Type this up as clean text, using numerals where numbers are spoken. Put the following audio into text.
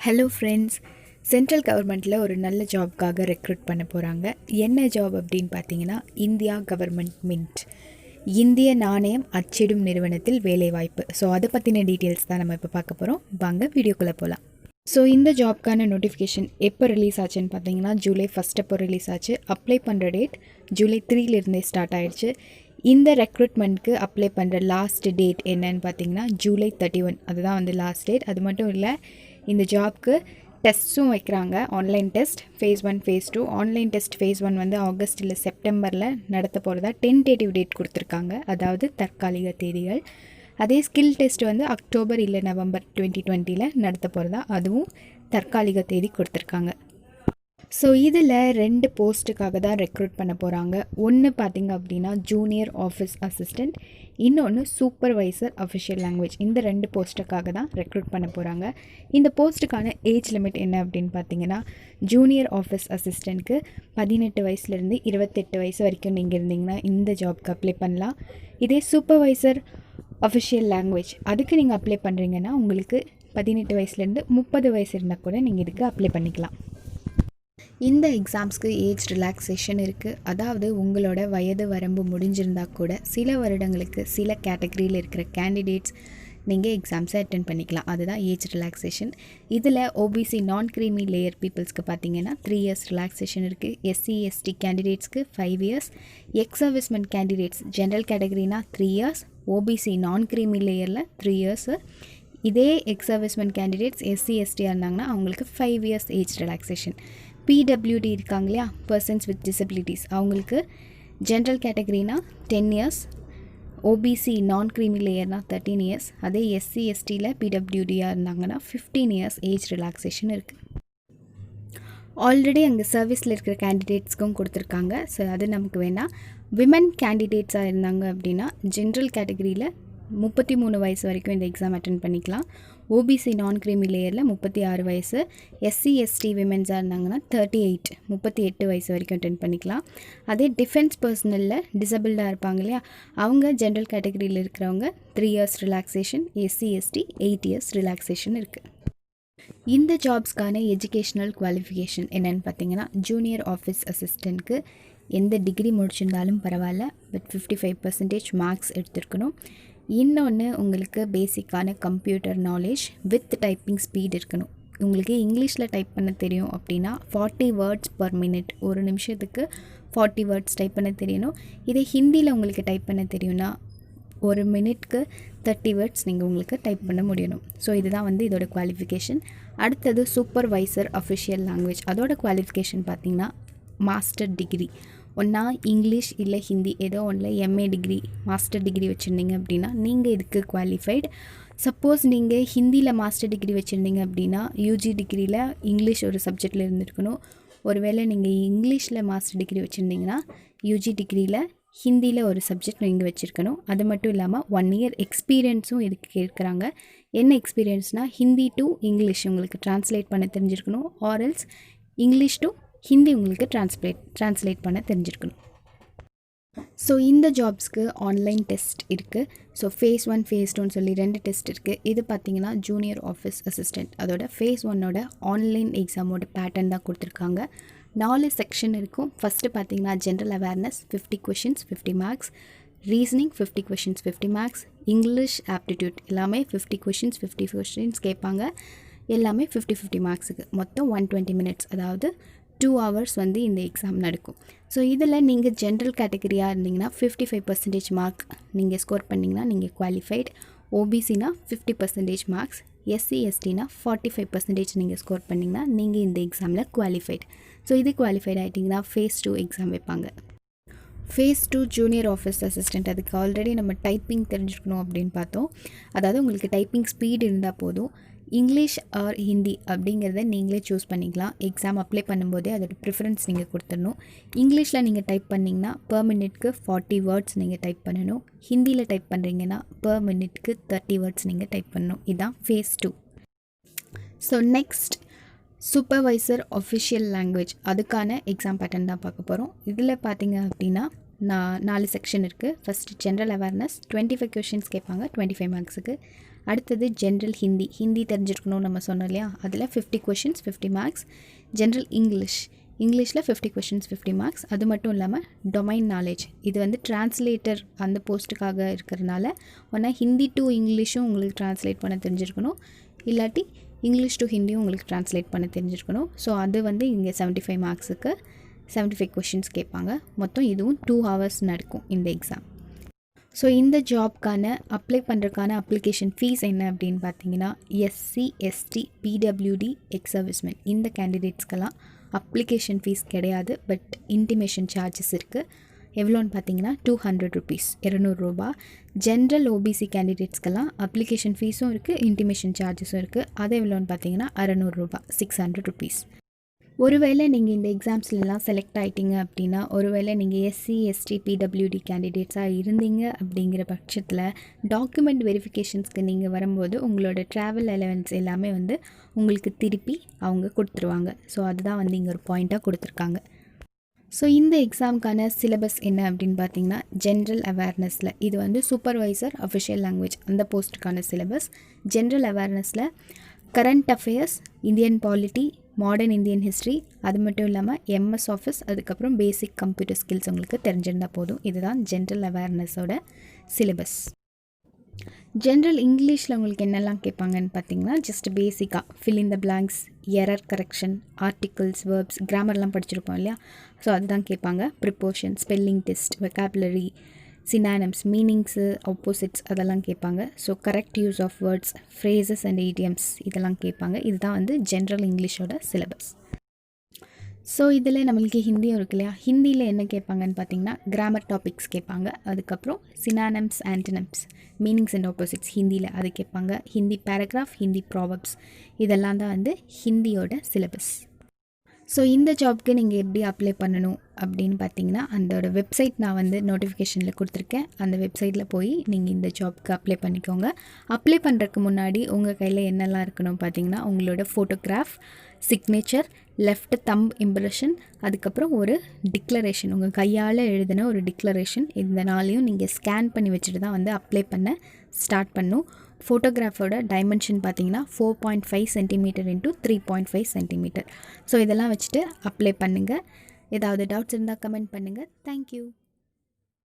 Hello friends, central கவர்மெண்ட்டில் ஒரு நல்ல ஜாப்க்காக ரெக்ரூட் பண்ண போகிறாங்க. என்ன ஜாப் அப்படின்னு பார்த்தீங்கன்னா, இந்தியா கவர்மெண்ட் மின்ட், இந்திய நாணயம் அச்சிடும் நிறுவனத்தில் வேலைவாய்ப்பு. ஸோ அதை பற்றின டீட்டெயில்ஸ் தான் நம்ம இப்போ பார்க்க போகிறோம். வாங்க வீடியோக்குள்ளே போகலாம். ஸோ இந்த ஜாப்க்கான நோட்டிஃபிகேஷன் எப்போ ரிலீஸ் ஆச்சுன்னு பார்த்தீங்கன்னா, ஜூலை 1 அப்போ ரிலீஸ் ஆச்சு. அப்ளை பண்ணுற டேட் ஜூலை 3 ஸ்டார்ட் ஆயிடுச்சு. இந்த ரெக்ரூட்மெண்ட்க்கு அப்ளை பண்ணுற லாஸ்ட் டேட் என்னன்னு பார்த்தீங்கன்னா ஜூலை 31. அதுதான் வந்து லாஸ்ட் டேட். அது மட்டும் இல்லை, இந்த ஜாப்க்கு டெஸ்ட்ஸும் வைக்கிறாங்க. Online test phase 1 phase 2. Online test phase 1 வந்து ஆகஸ்ட் இல்லை செப்டம்பரில் நடத்த போகிறதா டென்டேட்டிவ் டேட் கொடுத்துருக்காங்க, அதாவது தற்காலிக தேதிகள். அதே ஸ்கில் டெஸ்ட் வந்து அக்டோபர் இல்லை நவம்பர் 2020 நடத்த போகிறதா, அதுவும் தற்காலிக தேதி கொடுத்துருக்காங்க. ஸோ இதில் 2 போஸ்ட்டுக்காக தான் ரெக்ரூட் பண்ண போகிறாங்க. ஒன்று பார்த்திங்க அப்படின்னா ஜூனியர் ஆஃபீஸ் அசிஸ்டண்ட், இன்னொன்று சூப்பர்வைசர் அஃபிஷியல் லாங்குவேஜ். இந்த 2 போஸ்ட்டுக்காக தான் ரெக்ரூட் பண்ண போகிறாங்க. இந்த போஸ்ட்டுக்கான ஏஜ் லிமிட் என்ன அப்படின்னு பார்த்தீங்கன்னா, ஜூனியர் ஆஃபீஸ் அசிஸ்டண்ட்க்கு 18 வயசுலேருந்து 28 வயசு வரைக்கும் நீங்கள் இருந்தீங்கன்னா இந்த ஜாப்க்கு அப்ளை பண்ணலாம். இதே சூப்பர்வைசர் அஃபிஷியல் லாங்குவேஜ் அதுக்கு நீங்கள் அப்ளை பண்ணுறீங்கன்னா உங்களுக்கு 18 வயசுலேருந்து 30 வயசு இருந்தால் கூட நீங்கள் இதுக்கு அப்ளை பண்ணிக்கலாம். இந்த எக்ஸாம்ஸ்க்கு ஏஜ் ரிலாக்ஸேஷன் இருக்குது. அதாவது உங்களோட வயது வரம்பு முடிஞ்சிருந்தால் கூட சில வருடங்களுக்கு சில கேட்டகரியில் இருக்கிற கேண்டிடேட்ஸ் நீங்கள் எக்ஸாம்ஸை அட்டென்ட் பண்ணிக்கலாம். அதுதான் ஏஜ் ரிலாக்ஸேஷன். இதில் ஓபிசி நான் க்ரீமி லேயர் பீப்புள்ஸ்க்கு பார்த்தீங்கன்னா 3 இயர்ஸ் ரிலாக்ஸேஷன் இருக்குது. எஸ்சி எஸ்டி கேண்டிடேட்ஸ்க்கு 5 years, ex servicemen candidates general கேட்டகரினா 3 இயர்ஸ், ஓபிசி நான் க்ரீமி லேயரில் 3 இயர்ஸு. இதே எக்ஸ் சர்வீஸ்மென் கேண்டிடேட்ஸ் எஸ்சி எஸ்டியாக இருந்தாங்கன்னா அவங்களுக்கு 5 இயர்ஸ் ஏஜ் ரிலாக்ஸேஷன். பிடபிள்யூடி இருக்காங்க இல்லையா, பர்சன்ஸ் வித் டிசபிலிட்டிஸ், அவங்களுக்கு ஜென்ரல் கேட்டகரினா 10 இயர்ஸ், ஓபிசி நான் க்ரீமி லேயர்னா 13 இயர்ஸ், அதே எஸ்சி எஸ்டியில் பிடபிள்யூடியாக இருந்தாங்கன்னா 15 இயர்ஸ் ஏஜ் ரிலாக்ஸேஷன் இருக்குது. ஆல்ரெடி அங்கே சர்வீஸில் இருக்கிற கேண்டிடேட்ஸ்க்கும் கொடுத்துருக்காங்க. ஸோ அது நமக்கு வேண்டாம். விமன் கேண்டிடேட்ஸாக இருந்தாங்க அப்படின்னா ஜென்ரல் கேட்டகரியில் 33 வயசு வரைக்கும் இந்த எக்ஸாம் அட்டென்ட் பண்ணிக்கலாம். ஓபிசி நான் க்ரீமி லேயரில் 36 வயசு, எஸ்சி எஸ்டி விமென்ஸாக இருந்தாங்கன்னா 38 வயசு வரைக்கும் அட்டென்ட் பண்ணிக்கலாம். அதே டிஃபென்ஸ் பர்சனலில் டிசபிள்டாக இருப்பாங்க இல்லையா, அவங்க ஜென்ரல் கேட்டகரியில் இருக்கிறவங்க 3 years relaxation, SC ST 8 years relaxation இருக்குது. இந்த ஜாப்ஸ்க்கான எஜுகேஷ்னல் குவாலிஃபிகேஷன் என்னென்னு பார்த்தீங்கன்னா, ஜூனியர் ஆஃபீஸ் அசிஸ்டண்ட்க்கு எந்த டிகிரி முடிச்சிருந்தாலும் பரவாயில்ல, பட் 55% மார்க்ஸ் எடுத்துருக்கணும். இன்னொன்று, உங்களுக்கு பேசிக்கான computer knowledge with typing speed இருக்கணும். உங்களுக்கு இங்கிலீஷில் டைப் பண்ண தெரியும் அப்படின்னா 40 வேர்ட்ஸ் பர் மினிட், ஒரு நிமிஷத்துக்கு 40 வேர்ட்ஸ் டைப் பண்ண தெரியணும். இதே ஹிந்தியில் உங்களுக்கு டைப் பண்ண தெரியும்னா ஒரு மினிட்க்கு 30 வேர்ட்ஸ் நீங்கள் உங்களுக்கு டைப் பண்ண முடியணும். ஸோ இதுதான் வந்து இதோட குவாலிஃபிகேஷன். அடுத்தது சூப்பர்வைசர் அஃபிஷியல் லாங்குவேஜ், அதோட குவாலிஃபிகேஷன் பார்த்திங்கன்னா மாஸ்டர் டிகிரி, ஒன்றா இங்கிலீஷ் இல்லை ஹிந்தி ஏதோ ஒன்றில் எம்ஏ டிகிரி மாஸ்டர் டிகிரி வச்சுருந்தீங்க அப்படின்னா நீங்கள் இதுக்கு குவாலிஃபைடு. சப்போஸ் நீங்கள் ஹிந்தியில் மாஸ்டர் டிகிரி வச்சுருந்தீங்க அப்படின்னா யூஜி டிகிரியில் இங்கிலீஷ் ஒரு சப்ஜெக்டில் இருந்திருக்கணும். ஒருவேளை நீங்கள் இங்கிலீஷில் மாஸ்டர் டிகிரி வச்சுருந்தீங்கன்னா யூஜி டிகிரியில் ஹிந்தியில் ஒரு சப்ஜெக்ட் நீங்கள் வச்சுருக்கணும். அது மட்டும் இல்லாமல் 1 இயர் எக்ஸ்பீரியன்ஸும் இதுக்கு கேட்குறாங்க. என்ன எக்ஸ்பீரியன்ஸ்னால் ஹிந்தி டு இங்கிலீஷ் உங்களுக்கு ட்ரான்ஸ்லேட் பண்ண தெரிஞ்சிருக்கணும், ஆர்எல்ஸ் இங்கிலீஷ் டு ஹிந்தி உங்களுக்கு ட்ரான்ஸ்லேட் பண்ண தெரிஞ்சிருக்கணும். ஸோ இந்த ஜாப்ஸ்க்கு ஆன்லைன் டெஸ்ட் இருக்குது. ஸோ ஃபேஸ் 1 ஃபேஸ் 2ன்னு சொல்லி 2 டெஸ்ட் இருக்குது. இது பார்த்திங்கன்னா ஜூனியர் ஆஃபீஸ் அசிஸ்டண்ட், அதோட ஃபேஸ் 1ஓட ஆன்லைன் எக்ஸாமோட பேட்டர்ன் தான் கொடுத்துருக்காங்க. 4 செக்ஷன் இருக்கும். ஃபஸ்ட்டு பார்த்திங்கன்னா general awareness 50 questions 50 marks, reasoning 50 questions 50 marks, English aptitude எல்லாமே 50 கொஷின்ஸ் 50 கொஷின்ஸ் கேட்பாங்க. எல்லாமே 50 மார்க்ஸுக்கு, மொத்தம் 120 மினிட்ஸ், அதாவது 2 ஹவர்ஸ் வந்து இந்த எக்ஸாம் நடக்கும். ஸோ இதில் நீங்கள் ஜென்ரல் கேட்டகரியாக இருந்தீங்கன்னா 55% மார்க் நீங்கள் ஸ்கோர் பண்ணிங்கன்னா நீங்கள் குவாலிஃபைடு. ஓபிசினா 50% மார்க்ஸ், எஸ்சி எஸ்டினா 45% நீங்கள் ஸ்கோர் பண்ணிங்கன்னா நீங்கள் இந்த எக்ஸாமில் குவாலிஃபைடு. ஸோ இது குவாலிஃபைட் ஆகிட்டிங்கன்னா ஃபேஸ் 2 எக்ஸாம் வைப்பாங்க. ஃபேஸ் 2 ஜூனியர் ஆஃபீஸ் அசிஸ்டண்ட், அதுக்கு ஆல்ரெடி நம்ம டைப்பிங் தெரிஞ்சுக்கணும் அப்படின்னு பார்த்தோம். அதாவது உங்களுக்கு டைப்பிங் ஸ்பீட் இருந்தால் போதும். இங்கிலீஷ் ஆர் ஹிந்தி அப்படிங்கிறத நீங்களே சூஸ் பண்ணிக்கலாம். எக்ஸாம் அப்ளை பண்ணும்போதே அதோட ப்ரிஃபரன்ஸ் நீங்கள் கொடுத்துடணும். இங்கிலீஷில் நீங்கள் டைப் பண்ணிங்கன்னா பர் மினிட்க்கு 40 வேர்ட்ஸ் நீங்கள் டைப் பண்ணணும். ஹிந்தியில் டைப் பண்ணுறீங்கன்னா பர் மினிட்க்கு 30 வேர்ட்ஸ் நீங்கள் டைப் பண்ணணும். இதுதான் phase 2. So next supervisor official language, அதுக்கான எக்ஸாம் பேட்டர்ன் தான் பார்க்க போகிறோம். இதில் பார்த்தீங்க அப்படின்னா 4 செக்ஷன் இருக்குது. ஃபஸ்ட்டு ஜென்ரல் அவேர்னஸ் 25 கொஷின்ஸ் கேட்பாங்க 25 மார்க்ஸுக்கு. அடுத்தது ஜென்ரல் ஹிந்தி தெரிஞ்சிருக்கணும்னு நம்ம சொன்னோம் இல்லையா, அதில் 50 கொஷின்ஸ் 50 மார்க்ஸ். ஜென்ரல் இங்கிலீஷில் 50 கொஷின்ஸ் 50 மார்க்ஸ். அது மட்டும் இல்லாமல் டொமைன் நாலேஜ், இது வந்து டிரான்ஸ்லேட்டர் அந்த போஸ்ட்டுக்காக இருக்கிறதுனால ஒன்றா ஹிந்தி டு இங்கிலீஷும் உங்களுக்கு ட்ரான்ஸ்லேட் பண்ண தெரிஞ்சிருக்கணும், இல்லாட்டி இங்கிலீஷ் டு ஹிந்தியும் உங்களுக்கு ட்ரான்ஸ்லேட் பண்ண தெரிஞ்சிருக்கணும். ஸோ அது வந்து இங்கே 75 மார்க்ஸுக்கு 75 கொஷின்ஸ் கேட்பாங்க. மொத்தம் இதுவும் 2 hours நடக்கும் இந்த எக்ஸாம். ஸோ இந்த ஜாப்க்கான அப்ளை பண்ணுறதுக்கான அப்ளிகேஷன் ஃபீஸ் என்ன அப்படின்னு பார்த்தீங்கன்னா, SC ST PWD X servicemen இந்த கேண்டிடேட்ஸ்க்கெல்லாம் அப்ளிகேஷன் ஃபீஸ் கிடையாது. பட் இன்டிமேஷன் சார்ஜஸ் இருக்குது. எவ்வளோன்னு பார்த்தீங்கன்னா 200 rupees, 200 ரூபா. ஜென்ரல் OBC கேண்டிடேட்ஸ்க்கெல்லாம் அப்ளிகேஷன் ஃபீஸும் இருக்குது, இன்டிமேஷன் சார்ஜஸும் இருக்குது. அது எவ்வளோன்னு பார்த்தீங்கன்னா 600 ரூபா, 600 rupees. ஒருவேளை நீங்கள் இந்த எக்ஸாம்ஸ்லாம் செலக்ட் ஆகிட்டீங்க அப்படின்னா, ஒருவேளை நீங்கள் SC ST PWD கேண்டிடேட்ஸாக இருந்தீங்க அப்படிங்கிற பட்சத்தில் டாக்குமெண்ட் வெரிஃபிகேஷன்ஸ்க்கு நீங்கள் வரும்போது உங்களோட ட்ராவல் அலவன்ஸ் எல்லாமே வந்து உங்களுக்கு திருப்பி அவங்க கொடுத்துருவாங்க. ஸோ அதுதான் வந்து இங்கே ஒரு பாயிண்ட்டாக கொடுத்துருக்காங்க. ஸோ இந்த எக்ஸாமுக்கான சிலபஸ் என்ன அப்படின்னு பார்த்தீங்கன்னா, ஜென்ரல் அவேர்னஸில் இது வந்து சூப்பர்வைசர் அஃபிஷியல் லாங்குவேஜ் அந்த போஸ்ட்டுக்கான சிலபஸ். ஜென்ரல் அவேர்னஸில் current affairs, Indian polity, modern Indian history, அது மட்டும் இல்லாமல் MS ஆஃபீஸ், அதுக்கப்புறம் பேசிக் கம்ப்யூட்டர் ஸ்கில்ஸ் உங்களுக்கு தெரிஞ்சிருந்தால் போதும். இதுதான் ஜென்ரல் அவேர்னஸோட சிலபஸ். ஜென்ரல் இங்கிலீஷில் உங்களுக்கு என்னெல்லாம் கேட்பாங்கன்னு பார்த்தீங்கன்னா, ஜஸ்ட் பேசிக்காக fill in the blanks, error correction, articles, verbs, கிராமர்லாம் படிச்சிருப்போம் இல்லையா, ஸோ அதுதான் கேட்பாங்க. Preposition, spelling test, vocabulary, synonyms, meanings, opposites அதெல்லாம் கேட்பாங்க. So correct use of words, phrases and idioms இதெல்லாம் கேட்பாங்க. இதுதான் வந்து ஜென்ரல் இங்கிலீஷோட சிலபஸ். ஸோ இதில் நம்மளுக்கு ஹிந்தியும் இருக்கு இல்லையா, ஹிந்தியில் என்ன கேட்பாங்கன்னு பார்த்தீங்கன்னா, கிராமர் டாபிக்ஸ் கேட்பாங்க. அதுக்கப்புறம் synonyms, antonyms, meanings and opposites ஹிந்தியில் அது கேட்பாங்க. ஹிந்தி பேராகிராஃப், ஹிந்தி ப்ராவப்ஸ் இதெல்லாம் தான் வந்து ஹிந்தியோட சிலபஸ். ஸோ இந்த ஜாப்க்கு நீங்கள் எப்படி அப்ளை பண்ணணும் அப்படின்னு பார்த்தீங்கன்னா, அதோட வெப்சைட் நான் வந்து நோட்டிஃபிகேஷனில் கொடுத்துருக்கேன். அந்த வெப்சைட்டில் போய் நீங்கள் இந்த ஜாப்க்கு அப்ளை பண்ணிக்கோங்க. அப்ளை பண்ணுறதுக்கு முன்னாடி உங்கள் கையில் என்னெல்லாம் இருக்கணும் பார்த்தீங்கன்னா, உங்களோட photograph, signature, left thumb impression, அதுக்கப்புறம் ஒரு டிக்ளரேஷன், உங்கள் கையால் எழுதின ஒரு டிக்ளரேஷன். இந்த நாளையும் நீங்கள் ஸ்கேன் பண்ணி வச்சுட்டு தான் வந்து அப்ளை பண்ண ஸ்டார்ட் பண்ணும். ஃபோட்டோகிராஃபோட டைமென்ஷன் பார்த்தீங்கன்னா 4.5 cm × 3.5 cm. ஸோ இதெல்லாம் வச்சுட்டு அப்ளை பண்ணுங்கள். ஏதாவது டவுட்ஸ் இருந்தால் கமெண்ட் பண்ணுங்கள். தேங்க்யூ.